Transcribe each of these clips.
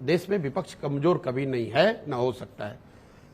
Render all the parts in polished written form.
देश में विपक्ष कमजोर कभी नहीं है, न हो सकता है,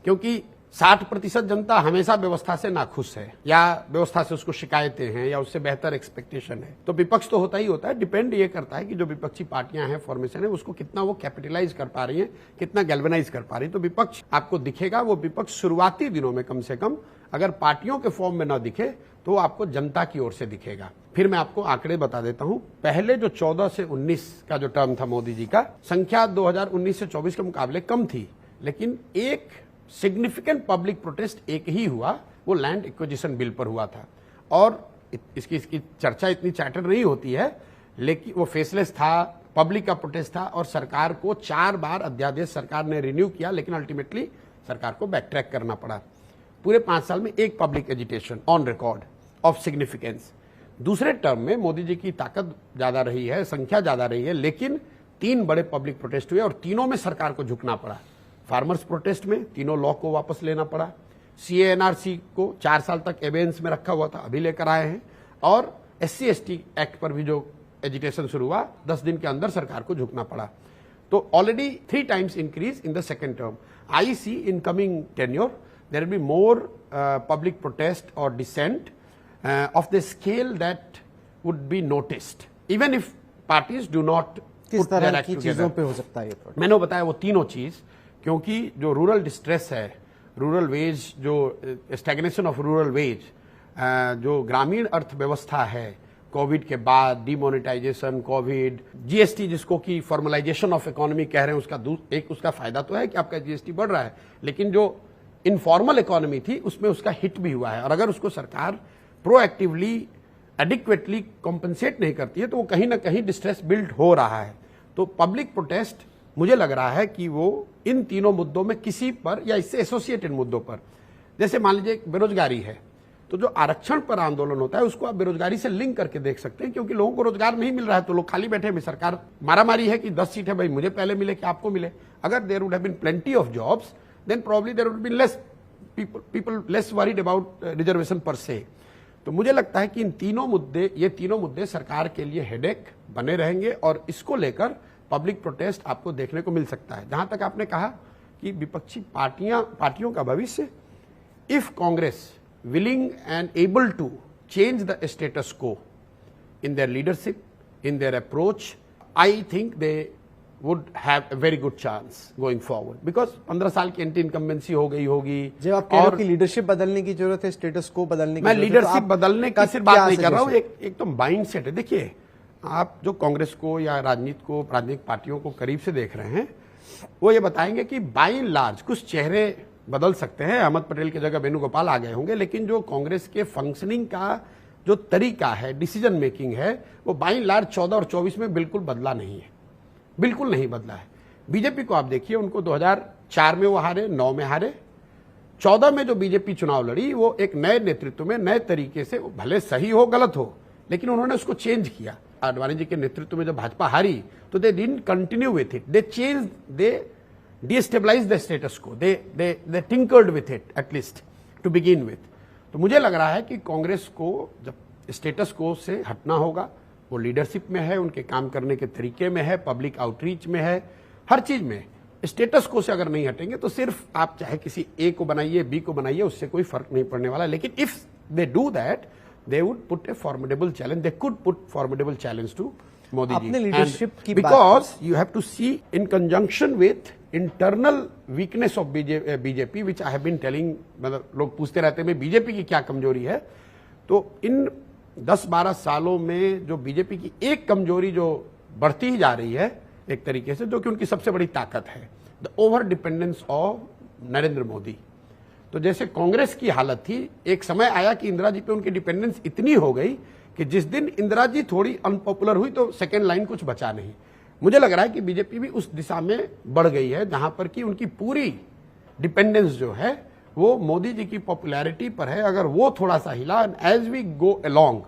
क्योंकि 60% जनता हमेशा व्यवस्था से नाखुश है या व्यवस्था से उसको शिकायतें हैं या उससे बेहतर एक्सपेक्टेशन है। तो विपक्ष तो होता ही होता है, डिपेंड ये करता है कि जो विपक्षी पार्टियां हैं, फॉर्मेशन है, उसको कितना वो कैपिटलाइज कर पा रही हैं, कितना गैल्वेनाइज कर पा रही है। तो विपक्ष आपको दिखेगा, वो विपक्ष शुरुआती दिनों में कम से कम अगर पार्टियों के फॉर्म में न दिखे तो आपको जनता की ओर से दिखेगा। फिर मैं आपको आंकड़े बता देता हूं। पहले जो 14 से 19 का जो टर्म था मोदी जी का, संख्या 2019 से 24 के मुकाबले कम थी, लेकिन एक सिग्निफिकेंट पब्लिक प्रोटेस्ट एक ही हुआ, वो लैंड एक्विजिशन बिल पर हुआ था। और इसकी चर्चा इतनी चैटर नहीं होती है, लेकिन वो फेसलेस था, पब्लिक का प्रोटेस्ट था और सरकार को 4 बार अध्यादेश सरकार ने रिन्यू किया, लेकिन अल्टीमेटली सरकार को बैक ट्रैक करना पड़ा। पूरे 5 साल में एक public agitation on record of significance. दूसरे टर्म में मोदी जी की ताकत ज्यादा रही है, संख्या ज्यादा रही है, लेकिन 3 बड़े पब्लिक प्रोटेस्ट हुए और तीनों में सरकार को झुकना पड़ा। फार्मर्स प्रोटेस्ट में तीनों लॉ को वापस लेना पड़ा, CA/NRC को 4 साल तक एबेंस में रखा हुआ था, अभी लेकर आए हैं, और SC/ST एक्ट पर भी जो एजिटेशन शुरू हुआ 10 दिन के अंदर सरकार को झुकना पड़ा। तो already 3 times increase in the second term. I see in coming tenure there will be more public protest or dissent of the scale that would be noticed, even if parties do not किस put their तरह act की together. चीजों पे हो सकता है ये protest? मैंने बताया वो तीनों चीज, क्योंकि जो रूरल डिस्ट्रेस है, रूरल वेज, जो स्टैग्नेशन ऑफ रूरल वेज, जो ग्रामीण अर्थव्यवस्था है, कोविड के बाद डिमोनेटाइजेशन, कोविड, GST जिसको कि फॉर्मलाइजेशन ऑफ इकोनॉमी कह रहे हैं, उसका फायदा तो है कि आपका GST बढ़ रहा है, लेकिन जो इनफॉर्मल इकोनॉमी थी उसमें उसका हिट भी हुआ है। और अगर उसको सरकार प्रोएक्टिवली एडिक्वेटली कॉम्पनसेट नहीं करती है तो वो कहीं ना कहीं डिस्ट्रेस बिल्ड हो रहा है। तो पब्लिक प्रोटेस्ट मुझे लग रहा है कि वो इन तीनों मुद्दों में किसी पर या इससे एसोसिएटेड मुद्दों पर, जैसे मान लीजिए बेरोजगारी है, तो जो आरक्षण पर आंदोलन होता है उसको आप बेरोजगारी से लिंक करके देख सकते हैं, क्योंकि लोगों को रोजगार नहीं मिल रहा है तो लोग खाली बैठे हैं। सरकार मारामारी है कि 10 सीट है भाई, मुझे पहले मिले कि आपको मिले। अगर there would have been plenty of jobs, then probably there would be less people less worried about reservation per se. तो मुझे लगता है कि ये तीनों मुद्दे सरकार के लिए हेडेक बने रहेंगे और इसको लेकर पब्लिक प्रोटेस्ट आपको देखने को मिल सकता है। जहां तक आपने कहा कि विपक्षी पार्टियों का भविष्य, if Congress willing and able to change the status quo in their leadership, in their approach, I think they would have a very good chance going forward, because 15 साल की एंटी इनकम्बेंसी हो गई होगी। जब आप कह रहे हो कि लीडरशिप बदलने की जरूरत है, स्टेटस को बदलने की मैं जरूरत है, लीडरशिप बदलने की सिर्फ बात नहीं कर रहा हूँ, एक तो माइंड सेट है। देखिए, आप जो कांग्रेस को या राजनीतिक पार्टियों को करीब से देख रहे हैं, वो ये बताएंगे कि बाई एंड लार्ज कुछ चेहरे बदल सकते हैं, अहमद पटेल की जगह वेणुगोपाल आ गए होंगे, लेकिन जो कांग्रेस के फंक्शनिंग का जो तरीका है, डिसीजन मेकिंग है, वो बाई एंड लार्ज 14 और 24 में बिल्कुल बदला नहीं है, बिल्कुल नहीं बदला है। बीजेपी को आप देखिए, उनको 2004 में वो हारे, 9 में हारे, 14 में जो बीजेपी चुनाव लड़ी वो एक नए नेतृत्व में नए तरीके से, भले सही हो गलत हो, लेकिन उन्होंने उसको चेंज किया। आडवाणी जी के नेतृत्व में जब भाजपा हारी तो they didn't continue with it, they change, they destabilize the status quo, they tinkered with it at least to begin with. तो मुझे लग रहा है कि कांग्रेस को जब स्टेटस को से हटना होगा, वो लीडरशिप में है, उनके काम करने के तरीके में है, पब्लिक आउटरीच में है, हर चीज में। स्टेटस को से अगर नहीं हटेंगे तो सिर्फ आप चाहे किसी ए को बनाइए, बी को बनाइए, उससे कोई फर्क नहीं पड़ने वाला। लेकिन if they do that, they would put a formidable challenge, they could put formidable challenge to Modi ji. Leadership की because you have to see in conjunction with internal weakness of BJP, which I have been telling. मतलब लोग पूछते रहते हैं BJP की क्या कमजोरी है, तो इन 10-12 सालों में जो बीजेपी की एक कमजोरी जो बढ़ती ही जा रही है एक तरीके से, जो कि उनकी सबसे बड़ी ताकत है, the over dependence of Narendra Modi. तो जैसे कांग्रेस की हालत थी, एक समय आया कि इंदिरा जी पे उनकी डिपेंडेंस इतनी हो गई कि जिस दिन इंदिरा जी थोड़ी अनपॉपुलर हुई तो सेकेंड लाइन कुछ बचा नहीं। मुझे लग रहा है कि बीजेपी भी उस दिशा में बढ़ गई है, जहां पर कि उनकी पूरी डिपेंडेंस जो है वो मोदी जी की पॉपुलैरिटी पर है। अगर वो थोड़ा सा हिला, as we go along,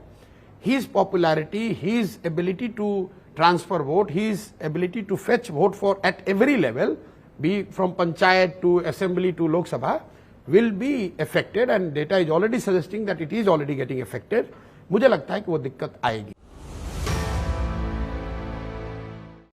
his popularity, his ability to transfer vote, his ability to fetch vote for at every level, be from panchayat to assembly to Lok Sabha, will be affected, and data is already suggesting that it is already getting affected. मुझे लगता है कि वो दिक्कत आएगी।